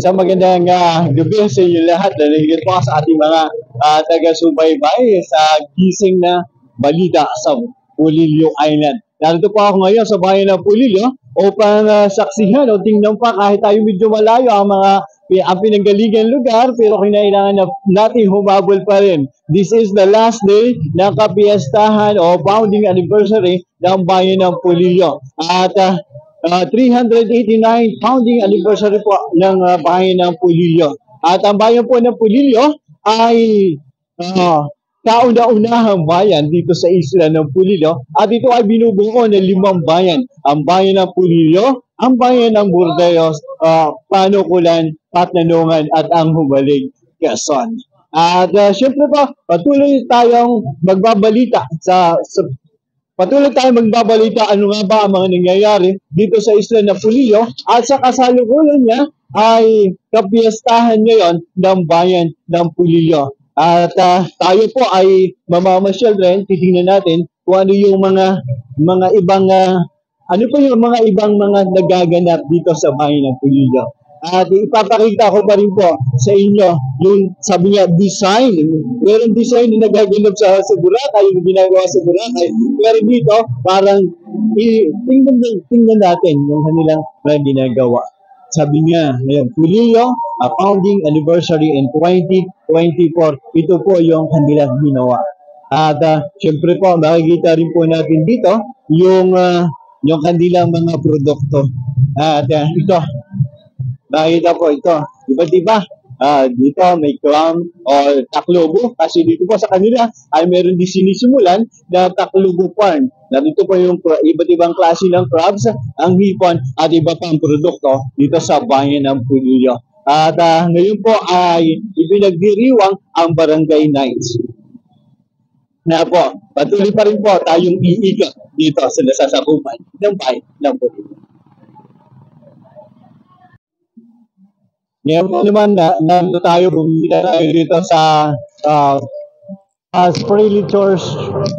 Isang magandang gabi sa inyo lahat. Nalihigit po sa ating mga taga-subaybay sa gising na balita sa Pulilio Island. Narito po ako ngayon sa bayan ng Pulilio upang saksihan o tingnan pa kahit tayo medyo malayo ang pinanggalingan lugar, pero kinailangan na natin humabol pa rin. This is the last day ng kapiyastahan o founding anniversary ng bayan ng Pulilio. At 389 founding anniversary po ng bayan ng Pulilio. At ang bayan po ng Pulilio ay kauna-unahang bayan dito sa isla ng Pulilio. At ito ay binubuo ng 5 bayan. Ang bayan ng Pulilio, ang bayan ng Burdeos, Panukulan, Patnanungan at ang Humaling, Quezon. At syempre po, patuloy tayong magbabalita Patuloy tayong magbabalita ano nga ba ang mga nangyayari dito sa isla ng Pulilio at sa kasalukuyan niya ay kapiyastahan ngayon ng bayan ng Pulilio. At tayo po ay mamamasyal rin, titingnan natin kung ano yung mga ibang mga nagaganap dito sa bayan ng Pulilio. At ipapakita ko pa rin po sa inyo yung sabi niya design. Merong design na nagaganap sa Boracay, yung ginagawa sa Boracay. Pero dito parang tingnan natin yung kanilang ginagawa. Sabi niya, ngayon, Pulilio, founding anniversary in 2024. Ito po yung kanilang ginawa. At syempre po, makikita rin po natin dito yung kanilang mga produkto. At ito, nakita po ito. Diba? Dito may clam or taklubo. Kasi dito po sa kanila ay meron din sinisimulan na taklubo farm. Dito po yung iba't ibang klase ng crabs, ang hipon at iba pang produkto dito sa bayan ng Pulilio. At ngayon po ay ipinagdiriwang ang Barangay Nights. Na po, patuloy pa rin po tayong iikot dito sa nasasakupan ng bayan ng Pulilio. Ngayon po naman, nandito tayo, bumita tayo dito sa Spirituals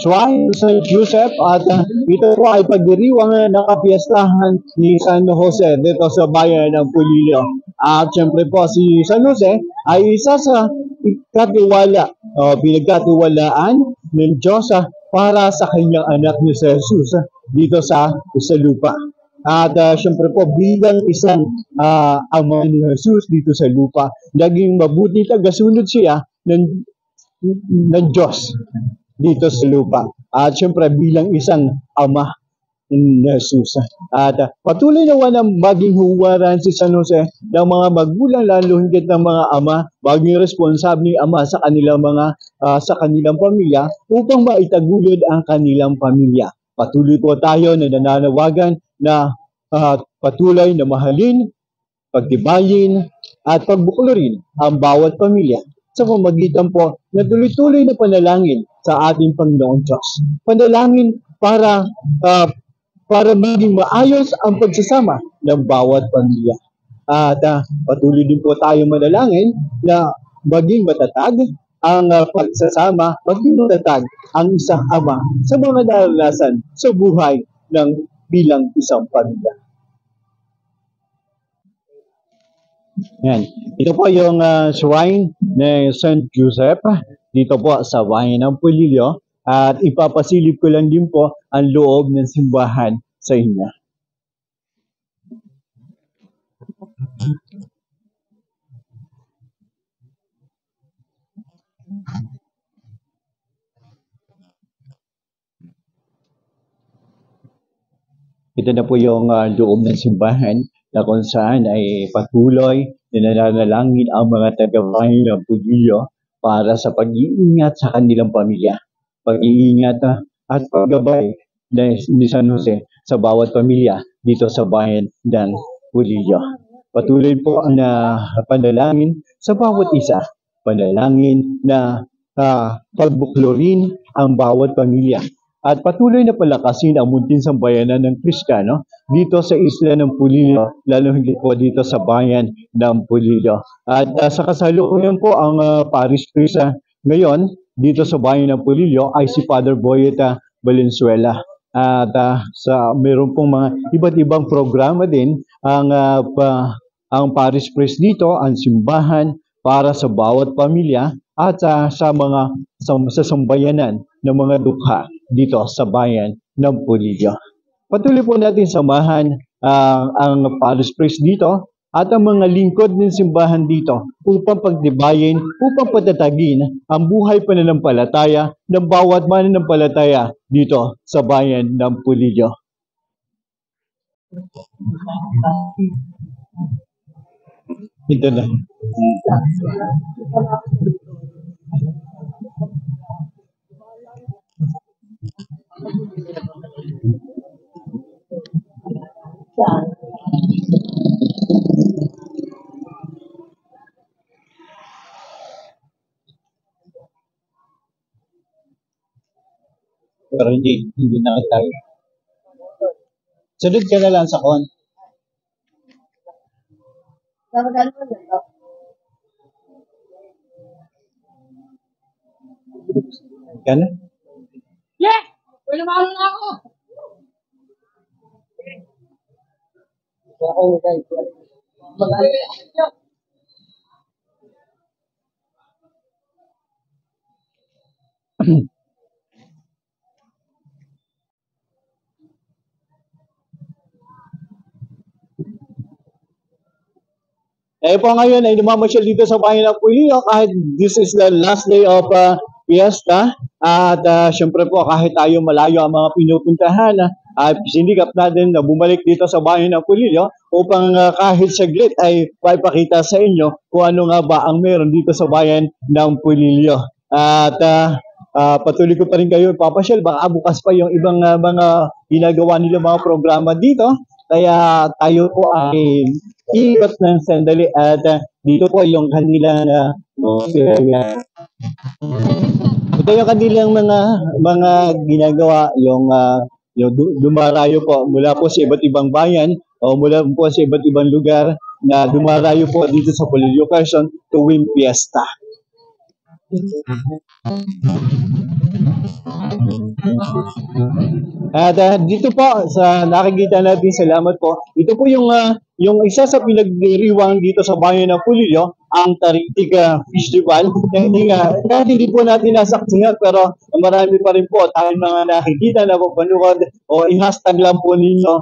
Shrine St. Joseph at ito po ay pagdiriwang ng kapiyastahan ni San Jose dito sa bayan ng Pulilio. At syempre po si San Jose ay isa sa pinagkatiwalaan ng Diyos para sa kanyang anak ni Jesus dito sa lupa. At syempre po bilang isang ama ni Jesus dito sa lupa, naging mabuti tagasunod siya ng Diyos dito sa lupa. At syempre bilang isang ama ni Jesus. At patuloy naman ang maging huwaran si San Jose ng mga magulang, lalo higit ng mga ama, maging responsable ama sa kanilang sa kanilang pamilya upang maitaguyod ang kanilang pamilya. Patuloy po tayo na nananawagan na patuloy na mahalin, pagtibayin, at pagbuklorin ang bawat pamilya sa pamagitan po na tuloy-tuloy na panalangin sa ating Panginoong Diyos. Panalangin para maging maayos ang pagsasama ng bawat pamilya. At patuloy din po tayo manalangin na maging matatag ang pagsasama, maging matatag ang isang ama sa mga naranasan sa buhay ng bilang isang pamilya. Yan. Ito po yung shrine ni St. Joseph dito po sa bayan ng Pulilio at ipapasilip ko lang din po ang loob ng simbahan sa inyo. Ito na po yung loob ng simbahan na kung saan ay patuloy na nananalangin ang mga taga-bayan ng Pulilio para sa pag-iingat sa kanilang pamilya. Pag-iingat at paggabay ni San Jose sa bawat pamilya dito sa bayan ng Pulilio. Patuloy po ang panalangin sa bawat isa. Panalangin na pagbuklorin ang bawat pamilya. At patuloy na palakasin ang munting sambayanan ng Kristiyano dito sa isla ng Pulilio, lalo higit po dito sa bayan ng Pulilio. At sa kasalukuyan po ang parish priest ngayon dito sa bayan ng Pulilio ay si Father Boyeta Valenzuela. At meron pong mga iba't ibang programa din ang Ang parish priest dito, ang simbahan para sa bawat pamilya at sa mga sa sambayanan ng mga dukha dito sa bayan ng Pulilio. Patuloy po natin samahan ang parish priest dito at ang mga lingkod ng simbahan dito upang pagtibayin, upang patatagin ang buhay pananampalataya ng bawat mananampalataya dito sa bayan ng Pulilio. Ito na. Pero hindi na tayo. Sunod ka na lang sa kon. Kana? Yeah! Pwede mahalo na ako! Po ngayon ay namamasyal dito sa bayan ng Pulilio kahit this is the last day of fiesta at syempre po kahit tayo malayo ang mga pinupuntahan at sinikap natin na bumalik dito sa bayan ng Pulilio upang kahit saglit ay maipakita sa inyo kung ano nga ba ang meron dito sa bayan ng Pulilio. At patuloy ko pa rin kayo ipapasyal, baka bukas pa yung ibang mga ginagawa nila mga programa dito. Kaya tayo po ay ikot ng sandali at dito po yung kanilang ito yung kanilang mga ginagawa, yung dumarayo po mula po sa iba't ibang bayan o mula po sa iba't ibang lugar na dumarayo po dito sa Pulilio, Quezon tuwing fiesta. At dito po sa nakikita natin, salamat po. Ito po yung isa sa pinagdiriwang dito sa bayan ng Pulilio, ang Taritig Festival. Kahit hindi po natin nasaksihan, pero marami pa rin po tayong mga nakikita na papanood o i-hashtag lang po ninyo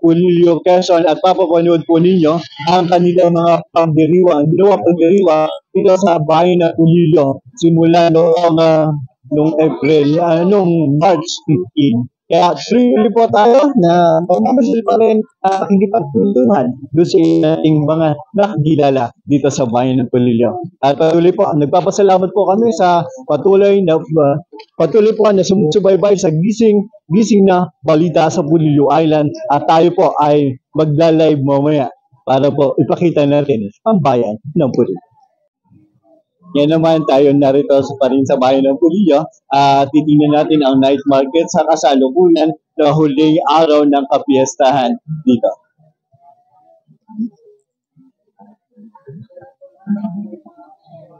Pulilio Quezon at papapanood po ninyo ang kanilang mga pagdiriwang, ginawa pagdiriwang dito sa bayan ng Pulilio simula noong April, noong March 15. Kaya truly po tayo na pagmamasyal pa rin hindi pagtuntunan doon sa ating mga nakakilala dito sa bayan ng Pulilio. At patuloy po, nagpapasalamat po kami sa patuloy po na sumusubaybay sa gising na balita sa Pulilio Island at tayo po ay magla-live mamaya para po ipakita natin ang bayan ng Pulilio. Yan naman tayo narito pa rin sa bayan ng Pulilio at titingnan natin ang night market sa kasalukuyan na huling araw ng kapiestahan dito.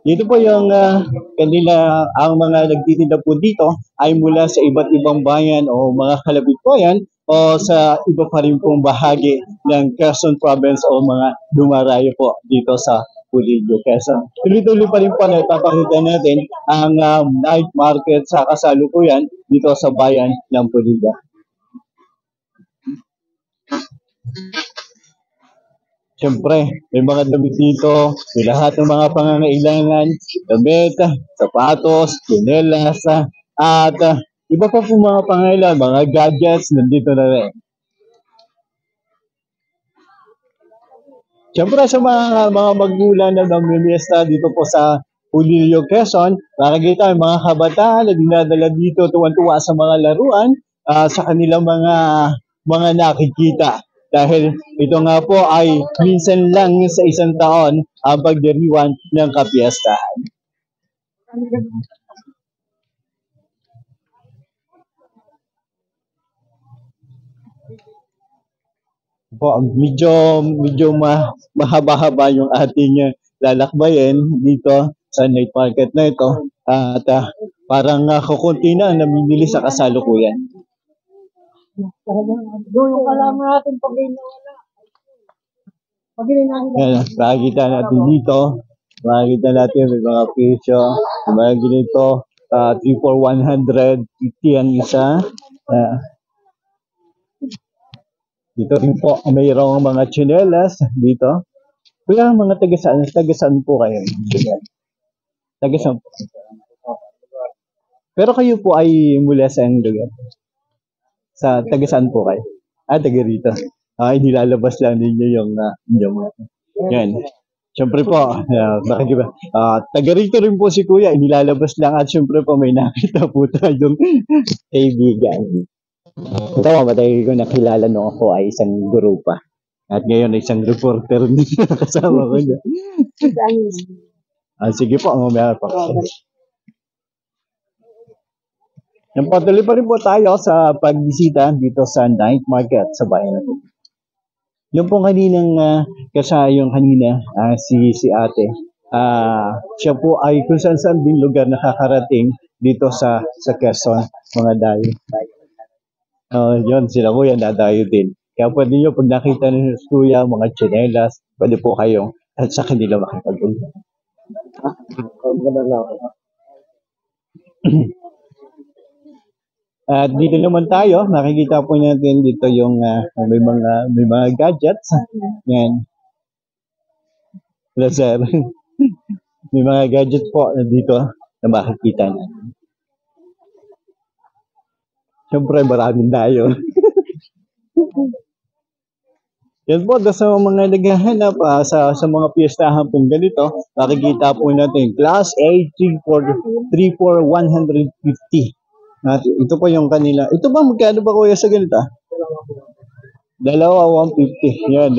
Dito po yung ang mga nagtitinda po dito ay mula sa iba't ibang bayan o mga kalapit po yan o sa iba pa rin pong bahagi ng Quezon Province o mga dumarayo po dito sa Pulilio, Quezon. Tuloy-tuloy pa rin po na ipapakita natin ang night market sa kasalukuyan dito sa bayan ng Pulilio. Siyempre, may mga damit dito, may lahat ng mga pangangailangan, damit, sapatos, tsinelas, at iba pa po mga pangailangan, mga gadgets, nandito na rin. Siyempre sa mga magulang na namimiesta dito po sa Pulilio, Quezon, nakikita yung mga kabataan na dinadala dito tuwan-tuwa sa mga laruan sa kanilang mga nakikita. Dahil ito nga po ay minsan lang sa isang taon ang pagdiriwan ng kapiestahan. Po, medyo mahaba-haba yung ating lalakbayin dito sa night market na ito at parang kukunti na ang namimili sa kasalukuyan. Doon ka lang natin pag nawala. Yan, makikita natin dito. Makikita natin may mga presyo. May mga ganito. 3 for 100. 50 ang isa. Dito rin po, mayroong mga tsinelas dito. Kuya, mga taga-saan po kayo? Taga-saan po? Pero kayo po ay mula sa ang lugar? Sa taga-saan po kayo? Taga rito. Nilalabas lang ninyo yung yan. Siyempre po, bakit ba? Taga rito rin po si Kuya, inilalabas lang at siyempre po may nakita po tayong kaibigan. Ito, matay ko nakilala nung ako ay isang guru pa. At ngayon ay isang reporter din kasama ko na. Sige po, mamaya pa. Yung patuloy pa rin po tayo sa pagbisita dito sa night market sa bayan natin. Yung pong kaninang yung kanina, si ate, siya po ay kung saan din lugar nakakarating dito sa Quezon, mga dayo. Yun, sila kuya nadayo din. Kaya pwede nyo pag nakita nyo sa kuya, mga tsinelas, pwede po kayong at sa kanila makipag-ulit. At dito naman tayo, nakikita po natin dito yung may mga gadgets. Yan. Hello, sir. May mga gadgets po dito na makikita natin. Siyempre, maraming tayo. Yan po, sa mga naghahanap sa mga piyestahan pong ganito, makikita po natin Class A 3 for 150. At ito po yung kanila. Ito ba, magkano ba kuya sa ganito? Dalawa, 150. Yan.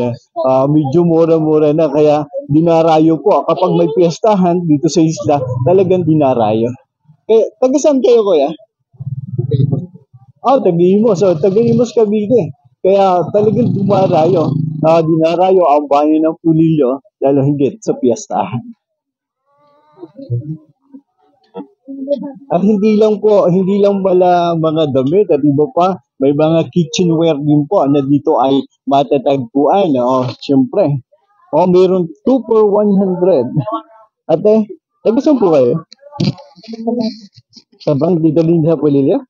Medyo mura-mura na. Kaya dinarayo po. Kapag may piyestahan dito sa isla, talagang dinarayo. Kaya, taga-saan kayo kuya? Taga-Imos. So, taga-Imos Cavite. Kaya talagang dumarayo. Dinarayo ang bayan ng Pulilio, lalo higit sa piyestahan. At hindi lang pala mga damit at iba pa, may mga kitchenware din po na dito ay matatagpuan. Siyempre. Mayroon 2 for 100. Ate, taga-saan po kayo? Sabang dito din sa Pulilio?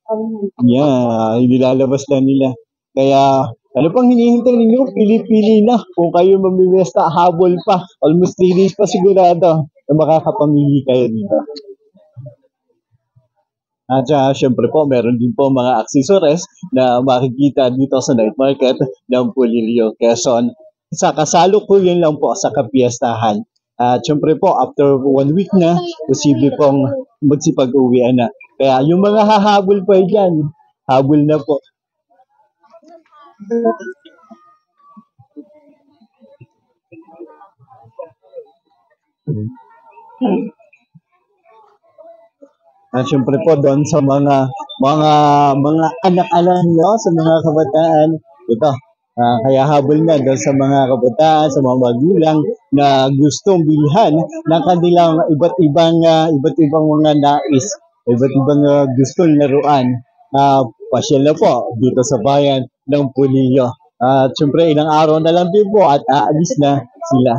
Yeah, nilalabas lang nila. Kaya, ano pang hinihintay ninyo? Pili-pili na. Kung kayo mamimesta, habol pa. Almost 3 days pa sigurado na makakapamili kayo dito. At syempre po, meron din po mga accessories na makikita dito sa night market ng Pulilio, Quezon. Sa kasalukuyan lang po sa kapiestahan. At syempre po, after 1 week na, posible pong magsipag-uwian na. Kaya yung mga hahabol pa dyan, habol na po. Siyempre po doon sa mga anak-anak nyo, sa mga kabataan, ito, kaya habol na doon sa mga kabataan, sa mga magulang na gustong bilhan ng kanilang iba't ibang mga nais, iba't ibang gustong laruan. Pasyal na po dito sa bayan ng Pulilio. At siyempre ilang araw na lang din po at aalis na sila.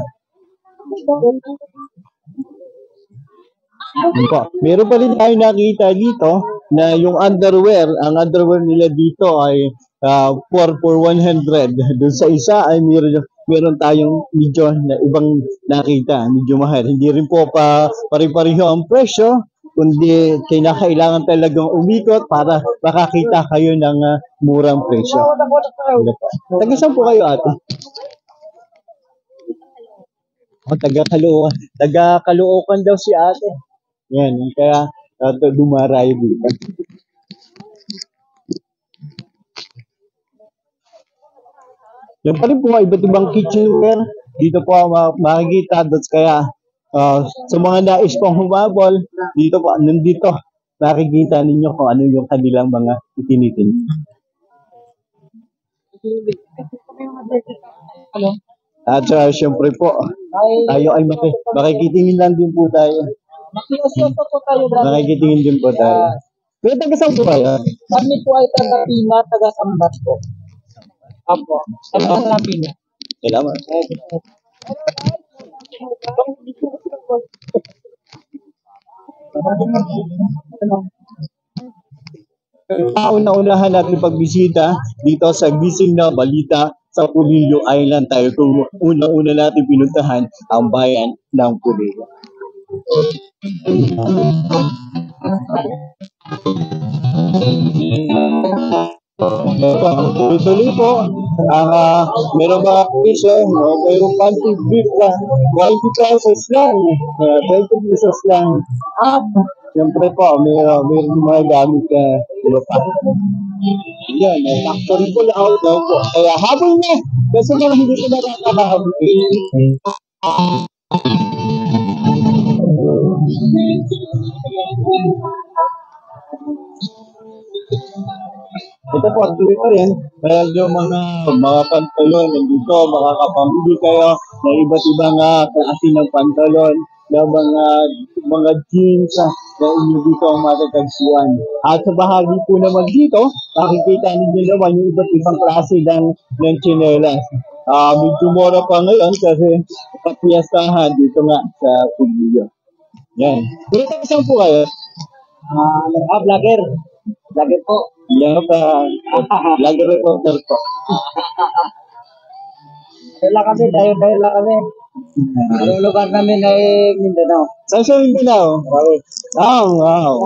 Meron pa rin tayo nakita dito na yung underwear, ang underwear nila dito ay 4 for 100. Doon sa isa ay meron tayong medyo na ibang nakita, medyo mahal. Hindi rin po pare-pareho ang presyo, kundi kailangan talagang umikot para makakita kayo ng murang presyo. Taga-saan po kayo ate? Taga-Caloocan daw si ate. Yan, kaya dumarayo dito. Yan pa rin po iba't ibang kitchenware. Dito po makikita. Kaya sa mga nais pong humabol, dito po, nandito, nakikita ninyo kung ano yung kanilang mga itinitin. At syempre po, tayo ay makikitingin lang din po tayo. Nakikitingin din po tayo. Pero taga-saan po kayo? Kami po ay taga-Pina, taga-Sambat po. Apo, taga-Pina. Salamat. Kauna-unahan natin pagbisita dito sa gising na balita sa Pulilio Island tayo. Kung una-una natin pinuntahan ang bayan ng Pulilio. Tuloy-tuloy po ang meron mga piso, mayroong panty beef na 20 pesos lang, 20 pesos lang. Siyempre po, meron mga gamit na iba pa. Yan, factory po lang daw po. Kaya habol na, kasi mga hindi ko nakakahabol. Ito po, tuloy pa rin. Kaya yung mga pantalon, nandito, makakapamili kayo ng iba't ibang klase ng pantalon, ng mga jeans na inyo dito ang matatagpuan. At sa bahagi po naman dito, makikita ninyo naman yung iba't ibang klase ng tsinelas. Medyo mura pa ngayon kasi kapiyastahan dito nga sa Pulilio. Yan. Dito saan po kayo? Vlogger. Vlogger po. Yan pa. Vlogger reporter po. Dala kami, tayo lang kami. Ang lugar namin ay Mindanao. Saan sa Mindanao? Wow.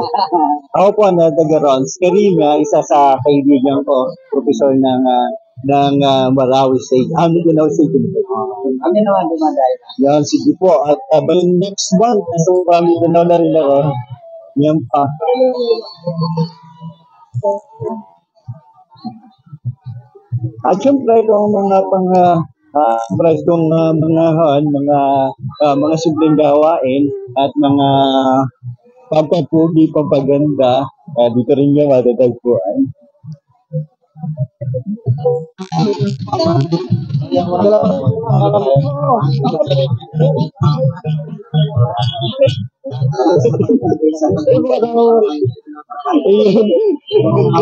Ako po na taga Rons. Karim, isa sa kaibigan ko, professor ng Marawi State. Mindanao State. Kami naman dumaday. Yan, sige po. At next month, so Mindanao na rin ako. Yan pa. At syempre, kung mga prestong mga simpleng gawain at mga pampapugi, pampaganda, dito rin yung matatagpuan.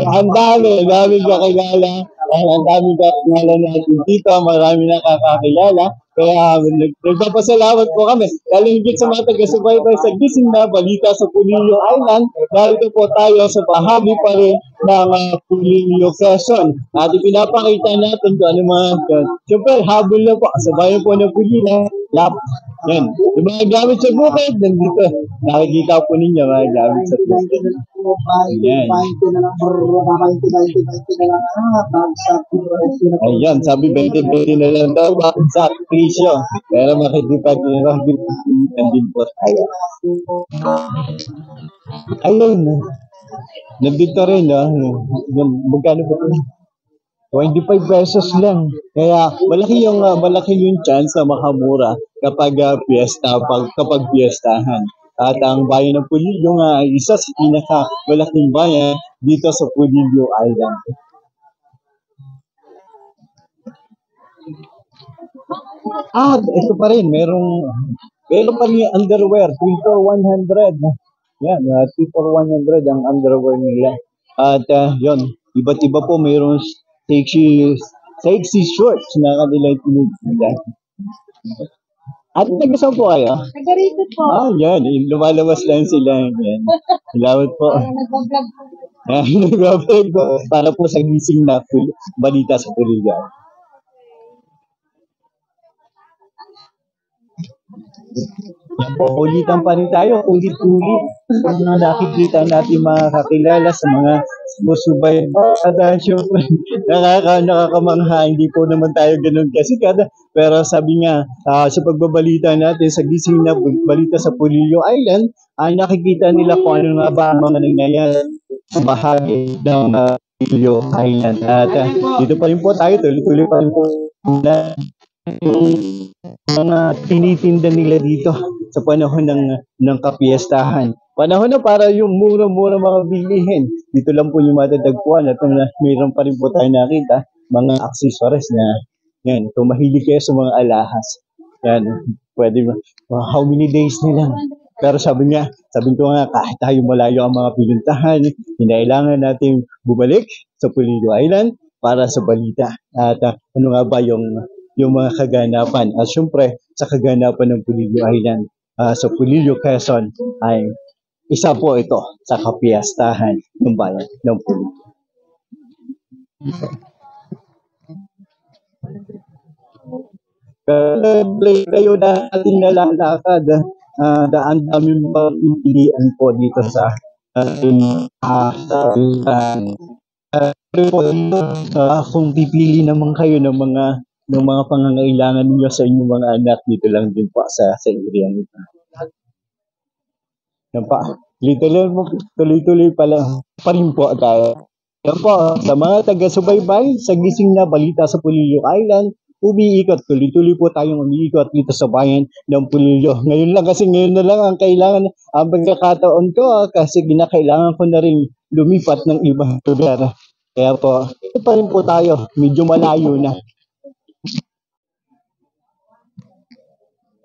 Ang daming kakilala. Ang daming kakilala natin dito. Marami nakakakilala. Kaya nagpapasalamat po kami. Lalo higit sa mga taga-subaybay sa gising na balita sa Pulilio Island. Narito po tayo sa bahagi pa rin ng Pulilio Quezon. At ipinapakita natin kung ano mga siyempre habol na po sa bayan po ng Pulilio. Yan. Yung mga gamit sa bukid, nandito. Nakikita po ninyo mga gamit sa bukid. Yan. Ayan, sabi 20-20 na lang daw sa presyo. Pero makikipag din po tayo. Ayun. Nandito rin, magkano po? 25 pesos lang. Kaya malaki yung chance na makamura kapag kapag piyestahan. At ang bayan ng Pulilio nga isa sa malaking bayan dito sa Pulilio Island. Ito pa rin, meron pa rin yung underwear, 3 for 100. Yan, 3 for 100 ang underwear nila. At yun, iba't iba po mayroong sexy shorts na kanila tinitila. At nagkasama po kayo? Nagarito po. Yan, lumalabas lang sila. Yan. Salamat po. Nagbablog po. Nagbablog po. Para po sa gising na balita sa Pulilio. Yan po, ulitan pa rin tayo, ulit-ulit. Nakikita natin mga kakilala sa mga musubay. At syempre, nakakamangha, hindi po naman tayo ganun kasikat. Pero sabi nga, sa pagbabalita natin sa gising na balita sa Pulilio Island, ay nakikita nila kung ano nga ba ang mga nangyayari sa bahagi ng Pulilio Island. At dito pa rin po tayo, tuloy-tuloy pa rin po na yung mga tinitinda nila dito sa panahon ng kapiestahan. Panahon na para yung mura-mura mga bilihin. Dito lang po yung matatagpuan at mayroon pa rin po tayo nakita mga accessories na yan. Kung mahilig kayo sa mga alahas, yan, pwede how many days nila. Pero sabi ko nga, kahit tayo malayo ang mga pinuntahan, hinailangan natin bumalik sa Pulilio Island para sa balita. At ano nga ba yung yung mga kaganapan. At syempre, sa kaganapan ng Pulilio Island, sa Pulilio, Quezon, ay isa po ito sa kapiyastahan ng bayan ng Pulilio. Kayo na ating nalalakad, ang daming pagpipilian po dito sa kung pipili naman kayo ng mga pangangailangan niyo sa inyong mga anak, dito lang din po sa area nito. Yan pa. Tuloy-tuloy pa rin po tayo. Yan po, sa mga taga-subaybay, sa gising na balita sa Pulilio Island, umiikot, tuloy-tuloy po tayong umiikot dito sa bayan ng Pulilio. Ngayon na lang ang kailangan, ang pagkakataon ko, kasi kinakailangan ko na rin lumipat ng ibang lugar. Kaya po, ito pa rin po tayo, medyo malayo na.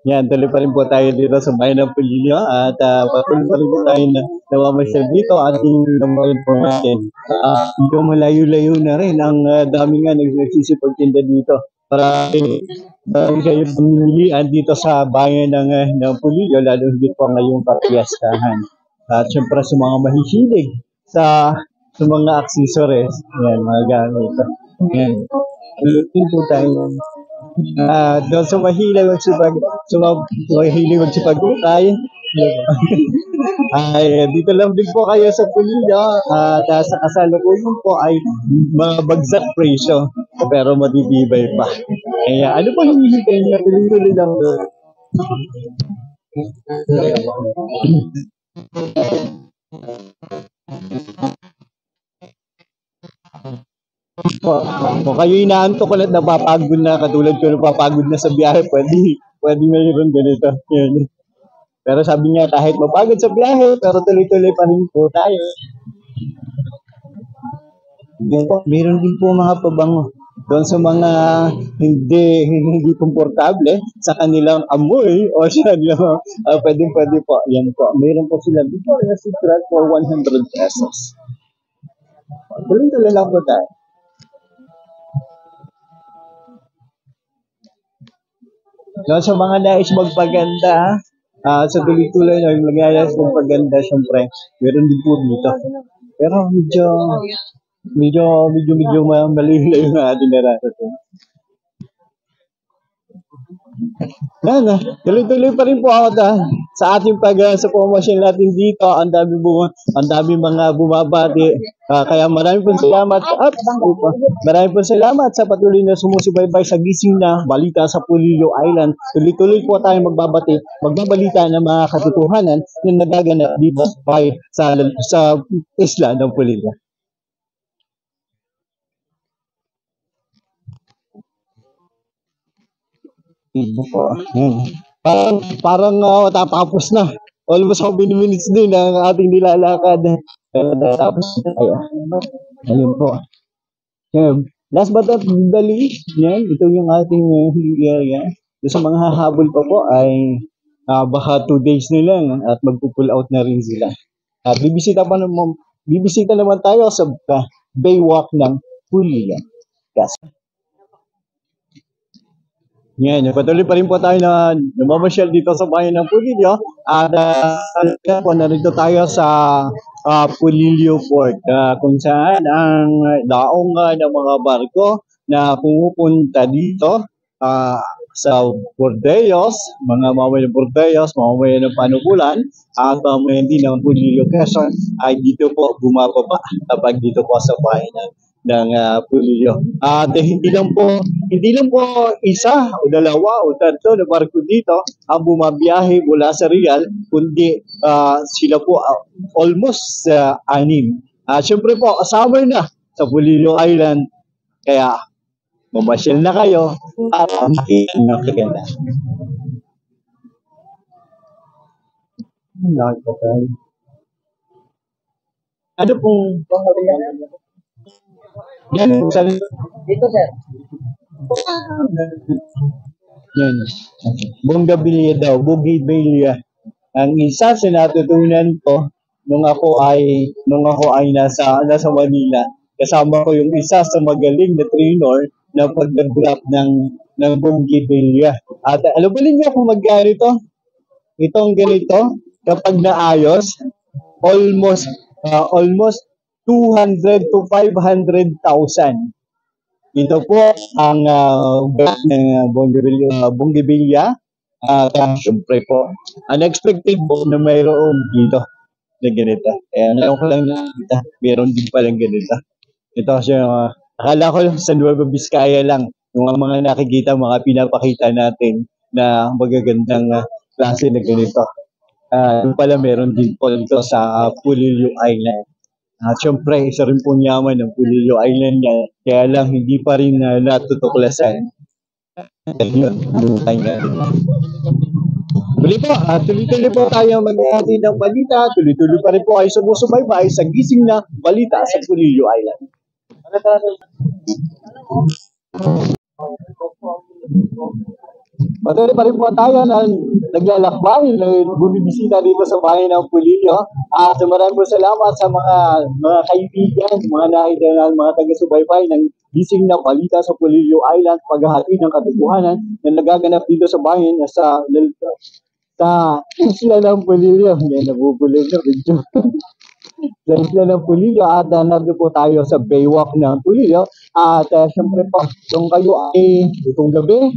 Yan, tuloy pa rin po tayo dito sa bayan ng Pulilio at patuloy pa rin po tayo na namamasyal dito at naman po natin. Medyo malayo-layo na rin. Ang dami nga nagsisipagtinda dito para kayo pumilian dito sa bayan ng Pulilio, lalo higit po ngayong kapiyastahan. At syempre sa mga mahihilig sa mga accessories, yan, mga gamit. Yan. Tuloy po tayo. Doon sa mahilig magsipag-ukay. Ay, dito lang din po kayo sa Pulilio at sa kasalukuyan po ay mga bagsak presyo pero matitibay pa. Kaya ano po hinihintay niya? Tuloy-tuloy lang doon. Kung kayo inaantok ko at napapagod na, katulad ko napapagod na sa biyahe, pwede mayroon ganito. Yan. Pero sabi niya, kahit mapagod sa biyahe, pero tuloy-tuloy pa rin po tayo. Meron din po mga pabango. Doon sa mga hindi komportable sa kanilang amoy o sa kanilang pwede po. Yan po. Meron po sila Victoria's Secret for 100 pesos. Tuloy-tuloy lang po tayo. No, sa mga nais magpaganda, sa tuloy-tuloy na yung nagyayas magpaganda, syempre, meron din po dito. Pero medyo malilayo na ating nararating. Yan, tuloy-tuloy pa rin po ako sa ating sa promotion natin dito. Ang dami mga bumabati. Kaya maraming po salamat. Maraming po salamat sa patuloy na sumusubaybay sa gising na balita sa Pulilio Island. Tuloy-tuloy po tayo magbabalita ng mga katotohanan na nagaganap dito sa isla ng Pulilio. Parang tapos na. Almost 7 minutes din ang ating nilalakad. Tapos, ayun po. Last but not the least, yan, ito yung ating area. Sa mga hahabol pa po ay baka 2 days na lang at magpo-pull out na rin sila. At bibisita naman tayo sa Baywalk ng Pulilio. Yes. Yan, patuloy pa rin po tayo na namamasyal dito sa bayan ng Pulilio at narito tayo sa Pulilio Port kung saan ang daong ng mga barko na pumupunta dito sa Bordeos, mga mamayan ng Bordeos, mamayan ng Panukulan at mamayan din ng Pulilio, Quezon ay dito po bumababa kapag dito po sa bayan ng Pulilio. At hindi lang po isa o dalawa o tatlo na barko dito ang bumabiyahe mula sa Real, kundi sila po almost 6. Siyempre po, summer na sa Pulilio Island. Kaya mamasyal na kayo at makikita na kaganda. Ano pong yan, Dito, sir. yan. Bongabilia daw, Bougainvillea. Ang isa sa natutunan ko nung ako ay nasa Manila. Kasama ko yung isa sa magaling na trainer na pag-drop ng bougainvillea. At alam ba ninyo kung magkano ito? Itong ganito, kapag naayos, almost almost 200 to 500,000. Ito po ang brand ng bougainvillea. At syempre po, unexpected po na mayroon dito na ganito. Kaya ngayon ko lang nakita, meron din palang ganito. Ito kasi akala ko sa Nueva Vizcaya lang, yung mga nakikita, mga pinapakita natin na magagandang klase na ganito. Yung pala meron din po dito sa Pulilio Island. At syempre, isa rin po yaman ng Pulilio Island niya, kaya lang hindi pa rin natutuklasan. Yun, tuloy po, tuloy-tuloy po tayo mag-aati ng balita. Tuloy-tuloy pa rin po kayo sumusubaybay sa gising na balita sa Pulilio Island. Patuloy pa rin po tayo na naglalakbay, bumibisita dito sa bahay ng Pulilio. At maraming po salamat sa mga kaibigan, mga nakita na mga taga-subaybay ng gising na balita sa Pulilio Island, paghahati ng katotohanan na nagaganap dito sa bayan sa isla ng Pulilio. Yan, nabubulig na video. Sa isla ng Pulilio at nandito po tayo sa Baywalk ng Pulilio. At syempre po, kung kayo ay itong gabi,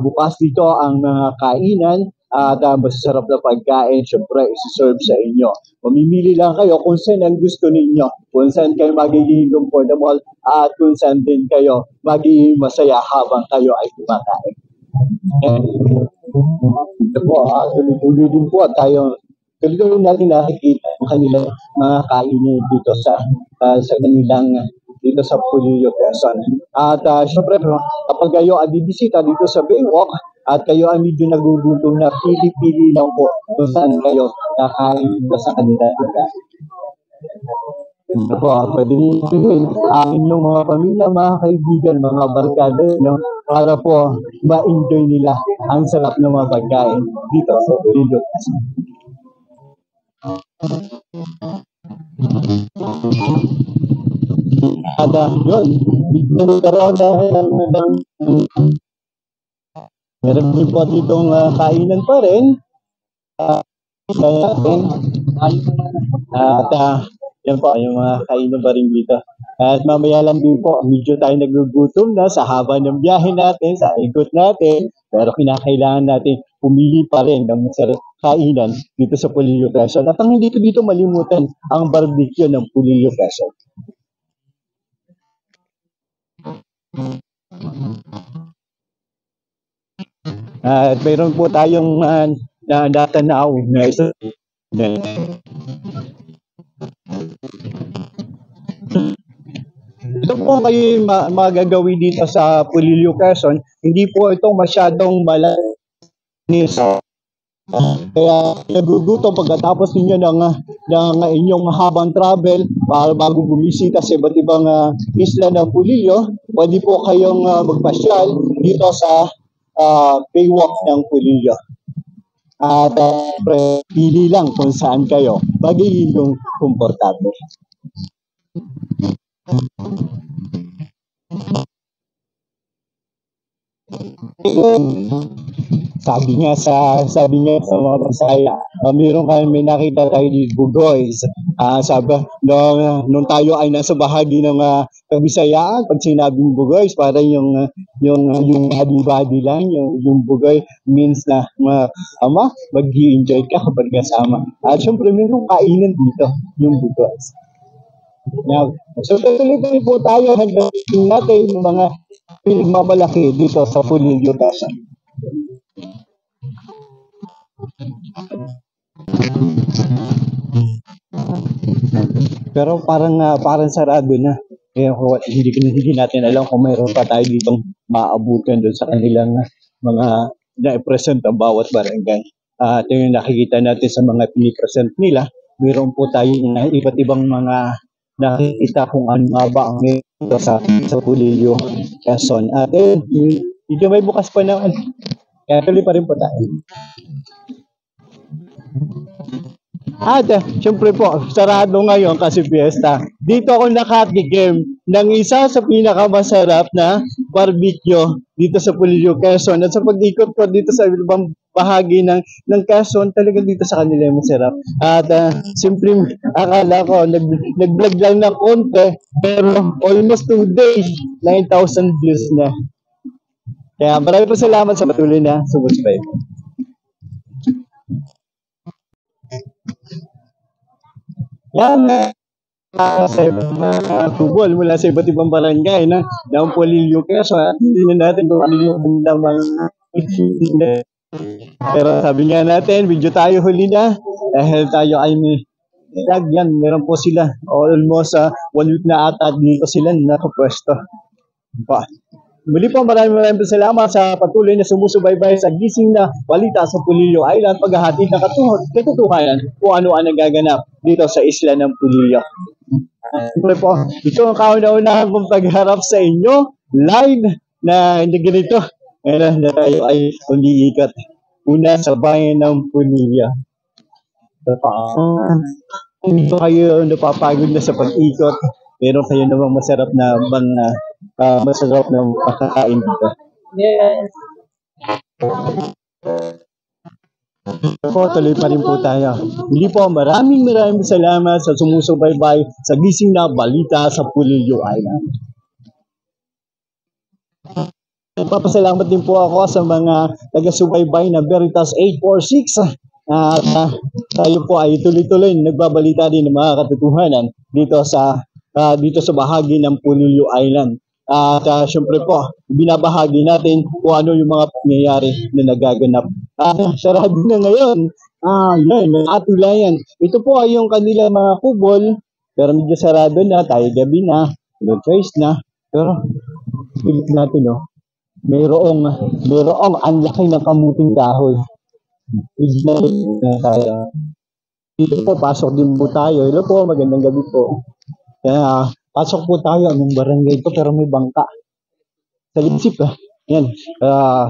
bukas dito ang mga kainan at masasarap na pagkain, syempre isi-serve sa inyo. Mamimili lang kayo kung saan ang gusto ninyo, kung saan kayo magiging comfortable at kung saan din kayo magiging masaya habang kayo ay kumakain. Ito po, tuloy-tuloy din po tayo. Tuloy-tuloy natin nakikita ang kanilang mga kainin dito sa kanilang dito sa Pulilio, Quezon. At syempre, kapag kayo ay bibisita dito sa Baywalk at kayo ay medyo nagugutom na, pili-pili lang po kung saan kayo kakain dito sa kanilang lugar. Ito po, pwede nyo ang inyong mga pamilya, mga kaibigan, mga barkada, para po ma-enjoy nila ang sarap ng mga pagkain dito sa Pulilio, Quezon. At yun, meron din po ditong kainan pa rin. At yan po, yung mga kainan pa rin dito. At mamaya lang din po, medyo tayo nagugutom na sa haba ng biyahe natin, sa ikot natin. Pero kinakailangan natin pumili pa rin ng masarap kainan dito sa Pulilio, Quezon. At ang hindi ko dito malimutan, ang barbecue ng Pulilio, Quezon. At mayroon po tayong natanaw na isa. Ito po kayo magagawin dito sa Pulilio, Quezon. Hindi po ito masyadong malanis. Kaya nagugutom pagkatapos ninyo ng inyong habang travel para bago bumisita sa iba't ibang isla ng Pulilio, pwede po kayong magpasyal dito sa Baywalk ng Pulilio. At pili lang kung saan kayo magiging komportable. Sabi nga sa mga Bisaya, meron kami nakita tayo di Bugoys. Sabi nung tayo ay nasa bahagi ng Kabisayaan, pag sinabing Bugoys, para yung body lang, yung Bugoy means na mag-i-enjoy ka kapag kasama. At syempre meron kainan dito, yung Bugoys. Now, so tuloy po tayo hanggang natin yung mga pinagmamalaki dito sa Pulilio, Quezon. Pero parang sarado na. Kaya hindi natin alam kung mayroon pa tayo ditong maabutan doon sa kanilang mga na-present ang bawat barangay. Ito yung nakikita natin sa mga pinipresent nila. Mayroon po tayo ng iba't ibang mga nakikita kung ano nga ba ang ito sa Pulilio, Quezon. At dito may bukas pa naman. Kaya tuloy pa rin po tayo. At syempre po, sarado ngayon kasi fiesta. Dito ako nakatikim ng isa sa pinakamasarap na barbecue dito sa Pulilio, Quezon. At sa pag-ikot ko dito sa ibang bahagi ng Quezon, talagang dito sa kanila yung masarap. At simple, akala ko, nag-vlog lang ng konti, pero almost 2 days, 9,000 views na. Kaya maraming po salamat sa patuloy na sumusubaybay. Yan, sa tubol mula sa iba't ibang barangay ng Polillo, Quezon. Hindi na natin kung ano yung lamang. Pero sabi nga natin, video tayo huli na dahil tayo ay may tag yan. Meron po sila almost 1 week na ata dito sila nakapwesto. Pa. Muli po maraming salamat sa patuloy na sumusubaybay sa gising na balita sa Pulillo Island, paghahatid ng katotohanan kung ano ang nagaganap dito sa isla ng Pulillo. Siyempre po, ito ang kauna-unahan kong pagharap sa inyo, live na ganito. Ngayon na tayo ay umiikat. Una sa bayan ng Pulillo. Dito kayo napapagod na sa pag-ikot. Meron kayo namang masarap na masarap na makakain dito. Yes. Po, tuloy pa rin po tayo. Hindi po, maraming salamat sa sumusubaybay sa gising na balita sa Pulillo Island. Papasalamat din po ako sa mga taga-subaybay na Veritas 846. Tayo po ay tuloy-tuloy nagbabalita din ng mga katotohanan dito sa bahagi ng Pulillo Island. At syempre po, binabahagi natin kung ano yung mga pangyayari na nagaganap. Sarado na ngayon. Yan, atulayan. Ito po ay yung kanilang mga kubol, pero medyo sarado na, tayo gabi na, no choice na. Pero, pilit natin, no? Mayroong ang laki ng kamuting kahoy. Tayo. Dito po, pasok din po tayo. Hello po, magandang gabi po. Kaya, pasok po tayo ng barangay ito pero may bangka. Sa Lipsip, yan.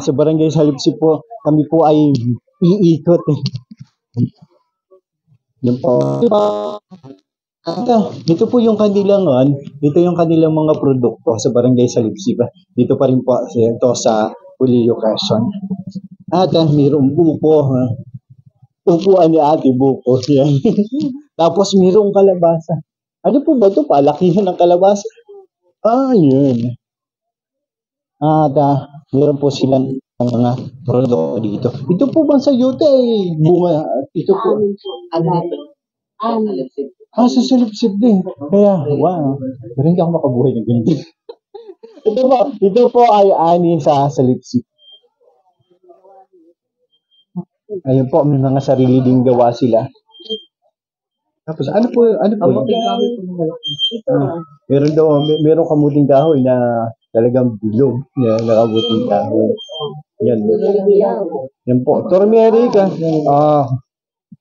Sa barangay sa Lipsip po, kami po ay iikot. Yan po. Ito po yung kanilang mga produkto sa barangay sa Lipsip. Dito pa rin po ito sa Pulillo, Quezon. At mayroong buko. Upuan ni Ate Buko. Yan. Tapos mayroong kalabasa. Ano po ba ito? Palakihan ng kalabasa. Yun. At meron po silang mga produkto dito. Ito po ba sa yote ay bunga? Ito po. Sa silip-sip din. Kaya, wow. Pero hindi ako makabuhay ng ganito. ito po ay ani sa silip-sip. Ayun po, may mga sarili ding gawa sila. Tapos ano po? Meron kamuting kahoy na talagang bilog na nakabuting kahoy. Yan. Yan po. Tormerica,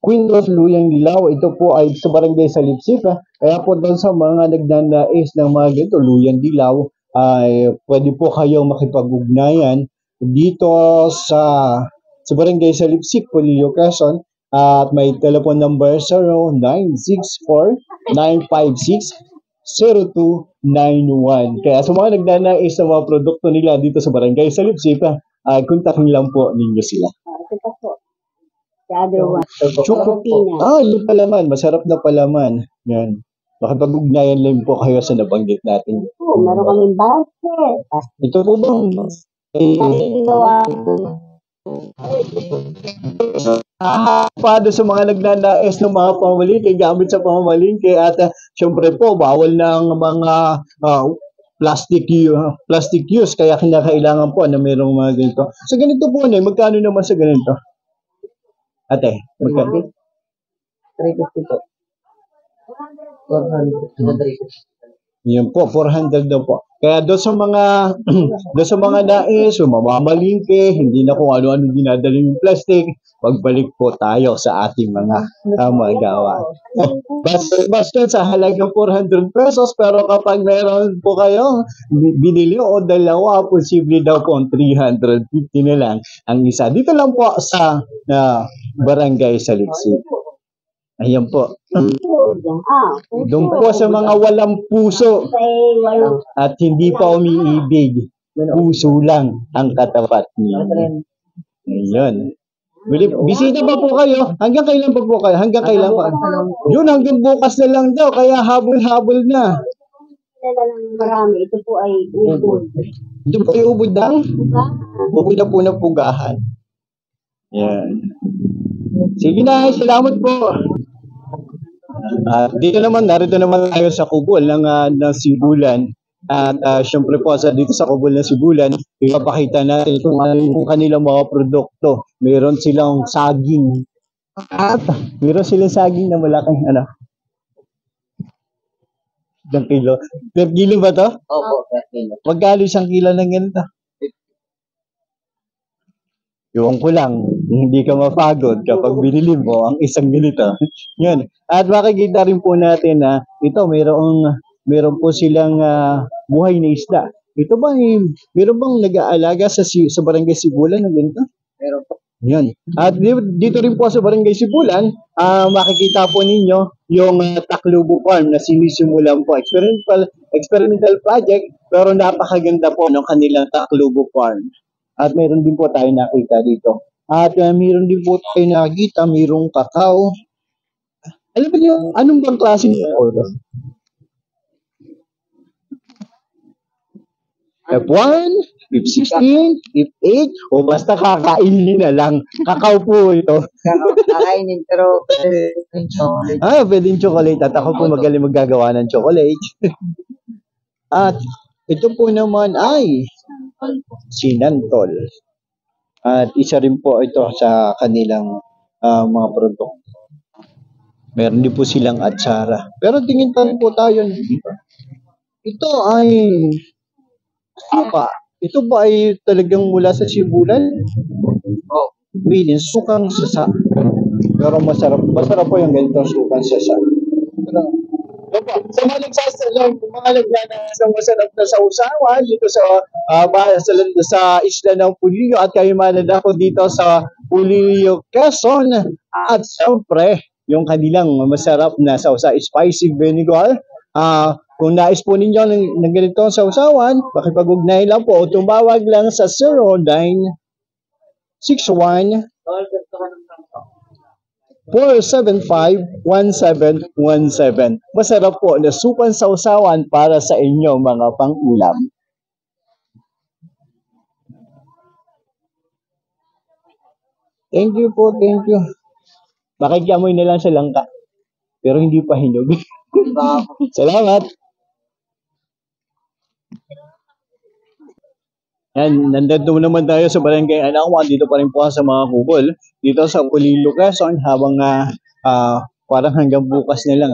Queen Rose Luyang Dilaw. Ito po ay sa barangay sa Lipsip. Kaya po doon sa mga nagnanais ng mga ganito, Luyang Dilaw, ay pwede po kayong makipag-ugnayan dito sa barangay sa Lipsip, Pulillo, Quezon. At may telephone number 0964-956-0291. Kaya sa mga nagnanais ng mga produkto nila dito sa barangay sa Lipsip, kontakin lang po ninyo sila. Ito po. The other one. Choco po. Yung palaman. Masarap na palaman. Yan. Makipag-ugnayan lang po kayo sa nabanggit natin. Meron kaming basket. Ito po bang paano sa mga nagnanais ng mga pamamalingke gamit sa pamamalingke at syempre po bawal na ang mga plastic use kaya kinakailangan po na mayroong mga ganito. Sa ganito po magkano naman sa ganito? Ate, magkano? 350 po. 400. Yun po, 400 daw po. Kaya doon sa mga nais, mamamalingke, hindi na kung ano-ano dinadala yung plastic, pagbalik po tayo sa ating mga magawa. Basta sa halagang 400 pesos, pero kapag meron po kayo binili o dalawa, posible daw po 350 na lang ang isa. Dito lang po sa barangay sa Lipsip. Ayan po. Puso. Doon po sa mga walang puso at hindi pa umiibig, puso lang ang katapat niyo. Ayun. Bisita pa po kayo. Hanggang kailan pa po kayo? Hanggang kailan pa? Yun, hanggang bukas na lang daw. Kaya habol-habol na. Marami. Ito po ay ubod. Ito po yung ubod daw. Ubod na po ng pugahan. Yan. Sige na, salamat po. Dito naman, narito naman tayo sa kubol ng Sibulan. At syempre po, dito sa kubol ng Sibulan, ipapakita natin kung ano yung kanilang mga produkto. Meron silang saging. At meron silang saging na malaking isang kilo. Per kilo ba to? Opo, per kilo. Magkano isang kilo ng ganito? Iwan ko lang, hindi ka mapagod kapag binili mo ang isang ganito. Yun. At makikita rin po natin na ito, meron po silang buhay na isda. Ito ba, meron bang nag-aalaga sa Barangay Sibulan ng ganito? Meron po. Yan. At dito rin po sa Barangay Sibulan, makikita po ninyo yung Taclobo Farm na sinisimulan po. Experimental project, pero napakaganda po ng kanilang Taclobo Farm. At meron din po tayo nakita dito. At meron din po tayo nakita, mayroong kakao. Alam mo niyo, anong bang klase niyo? F1, F16, F8, o basta kakainin na lang. Kakao po ito. Kakainin, pero Pwedeng chocolate. At ako po magaling maggagawa ng chocolate. At ito po naman ay sinantol. At isa rin po ito sa kanilang mga produkto. Meron din po silang atsara. Pero tingin pa rin po tayo. Ito ay suka. Ito ba ay talagang mula sa Sibulan? Bilin, sukang sasa. Pero masarap po yung ganito, sukang sasa. Sa mga nagnanasang masarap na sausawan dito sa isla ng Pulilio at kayo manadako dito sa Pulilio, Quezon. At siyempre, yung kanilang masarap na sausa, spicy vinegar. Kung nais po ninyo ng ganito sausawan, makipag-ugnay lang po o tumawag lang sa 0961 475-1717. Masarap po na supang sausawan para sa inyo mga pang-ulam. Thank you po, thank you. Makikiamoy na lang sa langka. Pero hindi pa hinog. Salamat. Yan, nandito naman tayo sa Barangay Anawan. Dito pa rin po sa mga kubol. Dito sa Pulilio, Quezon, habang parang hanggang bukas na lang.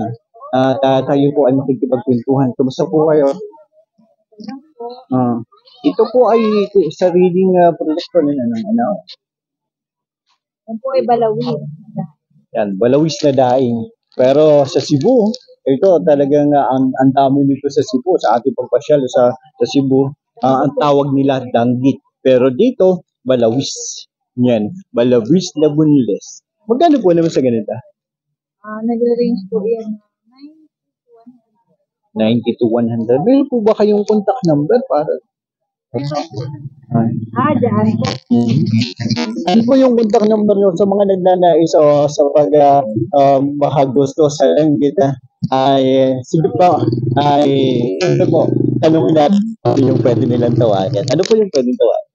Tayo po ay makikipagkwentuhan. Kumusta po kayo? Ito po ay sariling produkto ng ano? Yan po ay balawin. Yan, balawis na daing. Pero sa Cebu, ito talagang ang dami nito sa Cebu. Sa ating pagpasyal sa Cebu, ang tawag nila danggit. Pero dito, balawis. Yan, balawis na bunles. Magkano po naman sa ganito? Nagre-range po yan. 90 to 100. Meron po ba kayong contact number para? Dyan. Ano po yung contact number nyo sa mga nagnanais sa gusto sa danggit? Sige po, ano po, tanong natin yung pwede nilang tawagan. Ano po yung pwedeng tawagan?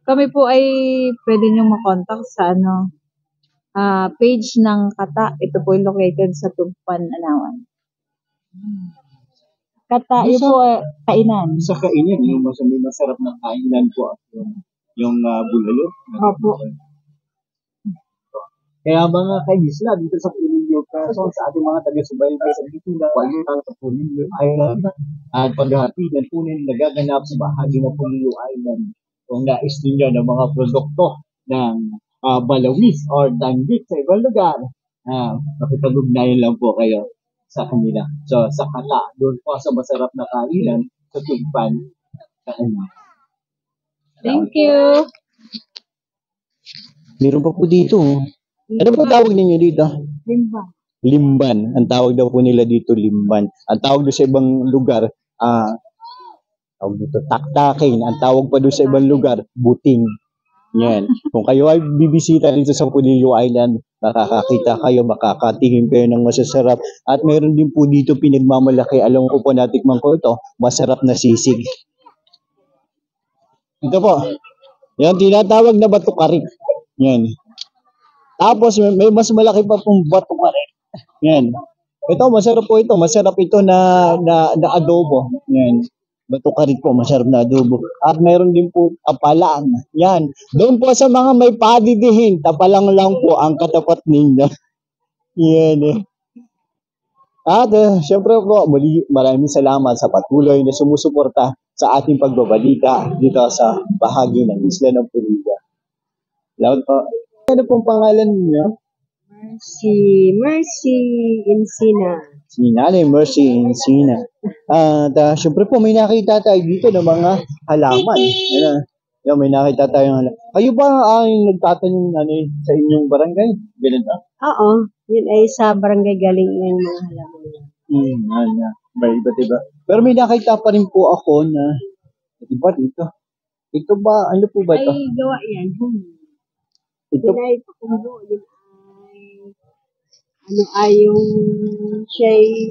Kami po ay pwede nyo makontak sa page ng Kata. Ito po yung located sa Tugpan, Anawan. Kata, yun po kainan. Sa kainan, yung masarap na kainan po. Yung bulalo. Opo. Kaya mga kainisla, dito sa Pulilio, Quezon, sa ating mga taga-subaybay sa Bitula, palitan sa Pulilio Island, at paghahapinan po nila nagaganap sa bahagi ng Pulilio Island. Kung nais ninyo ng mga produkto ng balawis or danggit sa ibang lugar, makipag-ugnayan lang po kayo sa kanila. So, sa Kata, doon po sa masarap na kainan, sa Tugpan, sa kanila. Thank you. Meron pa po dito. Ano po tawag ninyo dito? Limba. Limban. Ang tawag daw po nila dito, limban. Ang tawag doon sa ibang lugar, tawag dito, taktakin. Ang tawag pa doon sa ibang lugar, buting. Yan. Kung kayo ay bibisita dito sa Pulilio Island, makakakita kayo, makakatingin kayo ng masasarap. At meron din po dito pinagmamalaki. Alam ko po natikman ko ito, masarap na sisig. Ito po. Yan, tinatawag na bato-karik. Yan. Tapos may mas malaki pa pong bato-karik. Yan. Ito, masarap po ito. Masarap ito na adobo. Yan. Bato-karik po, masarap na adobo. At meron din po tapalang. Yan. Doon po sa mga may padidihin, tapalang lang po ang katapat ninyo. Yan eh. At syempre po, muli maraming salamat sa patuloy na sumusuporta sa ating pagbabalita dito sa bahagi ng Isla ng Pulilio. Salamat po. Ano pong pangalan niyo? Mercy Encina. Si Nanay Mercy Encina. At syempre po, may nakita tayo dito ng mga halaman. Yan, may nakita tayong halaman. Kayo ba ang nagtatanim sa inyong barangay? Ganun ba? Oo, yun ay sa barangay galing yung mga halaman. May iba. Pero may nakita pa rin po ako na, iba dito. Ito ba, ano po ba ito? Ay, gawa yan. Ito, Yun ay pakumbo. Yun ay, yung siya'y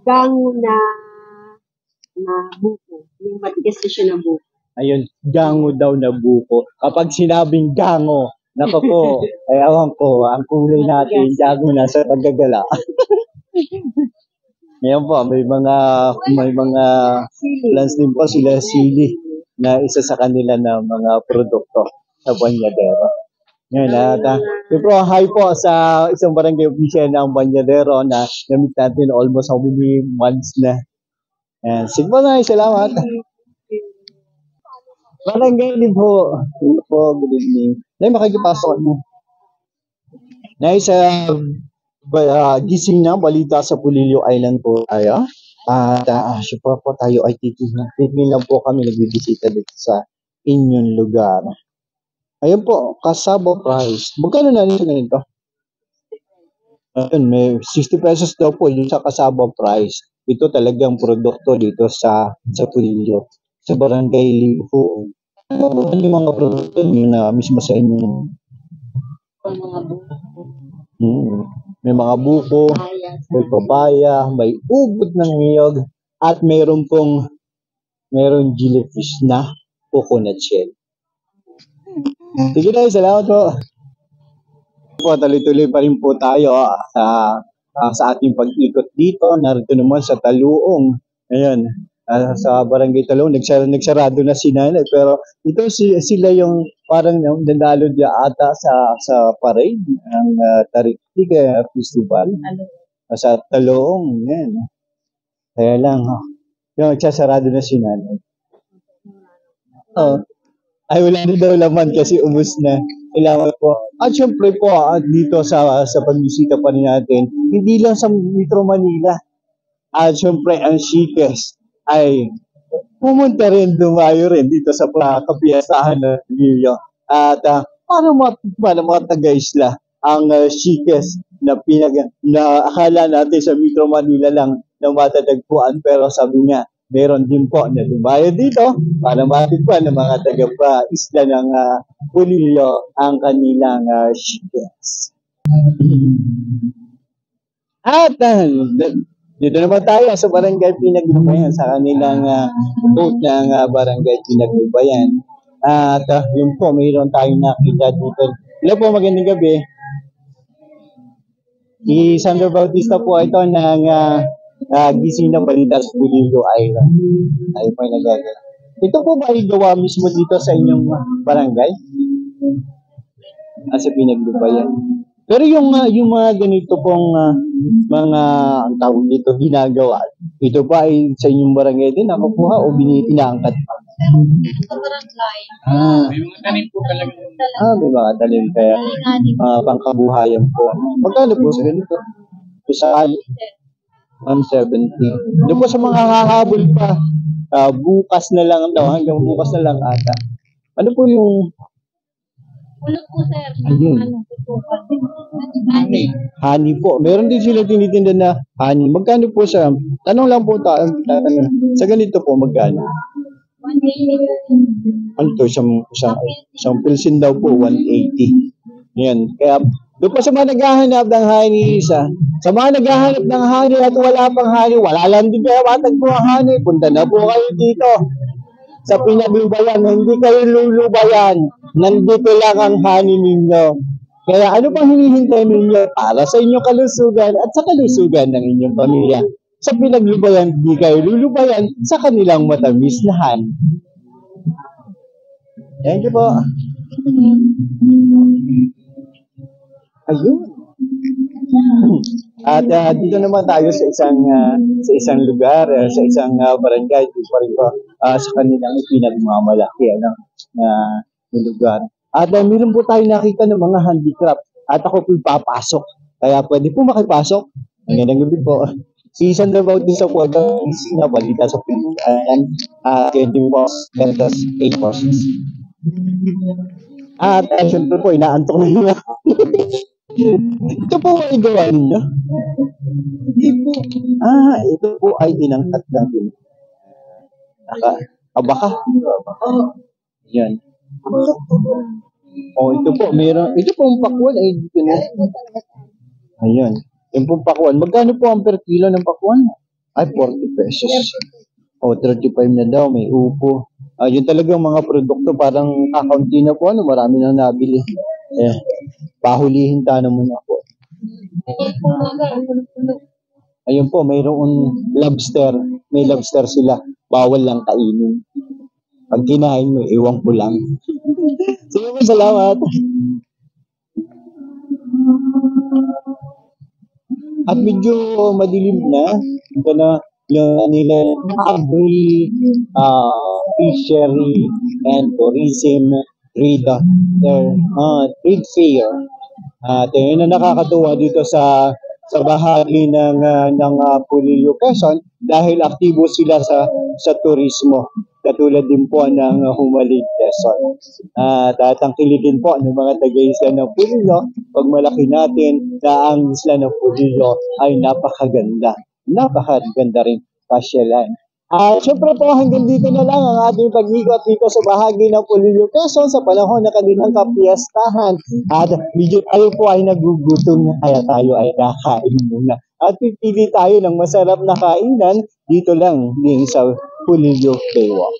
gango na buko. Yung matigas na siya na buko. ayun, gango daw na buko. Kapag sinabing gango, nako po, ay awan ko, ang kulay natin, gango na sa paggagala. Ngayon po, may mga plants din po sila sili na isa sa kanila na mga produkto sa Banyadero. Ngayon, pero hi po sa isang barangay official ng Banyadero na namit natin almost how many months na. And sige po na, salamat. Barangay din po. Hello po, good evening. Nay, makikipasok na. Nay, sa gising na balita sa Pulilio Island po tayo. At syempre po tayo ay titignan lang po kami nagbibisita dito sa inyong lugar. Ayun po, cassava price. Magkano na nito ganito? Ayun, may 60 pesos daw po yung sa cassava price. Ito talagang produkto dito sa Pulilio. Sa barangay Lipo. Ano yung mga produkto nyo na mismo sa inyo? May mga buko, may papaya, may ubod ng niyog, at meron jellyfish na coconut shell. Sige na, salamat po. Tuloy-tuloy pa rin po tayo sa ating pag-ikot dito. Narito naman sa Taluong. Ayan, sa Barangay Taluong, nagsarado na si Nanay. Pero ito sila yung parang nanalo dia ata sa parade ng Tariktik Festival. Sa Taluong. Yan. Kaya lang, yung nagsasarado na si Nanay. Ay, wala na daw laman kasi ubos na. Kailangan po. At syempre po, dito sa pagbisita pa rin natin, hindi lang sa Metro Manila. At syempre, ang Shikes ay pumunta rin, dumayo rin dito sa kapiyasahan ng Pulilio. At para mga taga-isla, ang Shikes na akala natin sa Metro Manila lang na matatagpuan, pero sabi niya, meron din po na lumayo dito para matikpan ng mga taga-isla ng Pulilio ang kanilang Shikes. At dito naman tayo sa Barangay Pinaglubayan, sa kanilang boat ng Barangay Pinaglubayan. At yun po, mayroon tayong nakita dito. Hello po, magandang gabi. Si Sandro Bautista po ito ng gising na balita sa Pulilio Island. Tayo po ay nagagawa. Ito po ba ay gawa mismo dito sa inyong barangay? Sa Pinaglubayan. Pero yung mga ganito pong mga ang tawag dito ginagawa, ito pa ay sa inyong barangay din nakukuha o inaangkat pa? Sa barangay. May mga tanim po talaga. May mga tanim kaya pangkabuhayan po. Magkano po sa ganito? Sa 170. Doon po sa mga hahabol pa, bukas na lang daw, hanggang bukas na lang ata. Ano po yung Ulot po, sir. Ayun. Honey po. Meron din sila tinitinda na honey. Magkano po sa, tanong lang po tayo, sa ganito po, magkano? 180. Ano to, isang pilsin daw po, 180. Yan. Kaya, doon pa sa mga naghahanap ng honey, sa mga naghahanap ng honey at wala pang honey, wala lang din kaya matagpo ang honey, punta na po kayo dito sa Pinaglubayan. Hindi kayo lulubayan. Nandito lang ang honey ninyo. Kaya ano pang hinihintay ninyo para sa inyong kalusugan at sa kalusugan ng inyong pamilya? Sa Pinaglubayan, hindi kayo lulubayan sa kanilang matamis na honey. Thank you po. Ayun. At dito naman tayo sa isang lugar, sa isang barangay, dito pa rin po sa kanilang pinagmamalaki na lugar. At meron po tayo nakita ng mga handicraft at ako po papasok. Kaya pwede po makipasok. Ngayong gabi po. Si Sandra Bautista po ang balita sa Pilipinas. 20 pesos, 8 pesos. At syempre po, inaantok na yun. Ito po ay gawa ninyo? Hindi po. Ito po ay inangkat lang din. Abaka? Yan. Ito po, meron. Ito po ang pakwan ay dito na. Ayun. Yung pong pakwan. Magkano po ang per kilo ng pakwan? Ay, 40 pesos. 35 na daw. May upo. Yun talagang mga produkto parang kakaunti na po. Marami nang nabili. Pahulihin tayo naman ako. Ayun po, mayroong lobster. May lobster sila. Bawal lang kainin. Pag kinain mo, iwan ko lang. Sige po, salamat. At medyo madilim na. Ito na yung nila Agri, Fishery, and Tourism Trade Fair. At yun na nakakatuwa dito sa bahagi ng Pulilio, Quezon dahil aktibo sila sa turismo. Katulad din po ng Humalig, Quezon. At ang kiligin po ng mga taga-isla ng Pulilio, pag malaki natin na ang isla ng Pulilio ay napakaganda. Napakaganda rin pasyalan. Siyempre po, hanggang dito na lang ang ating pag-ikot dito sa bahagi ng Pulilio, Quezon sa panahon na kanilang kapiyastahan. At medyo tayo po ay nagugutom na kaya tayo ay kakain muna. At pipili tayo ng masarap na kainan dito lang din sa Pulilio Baywalk.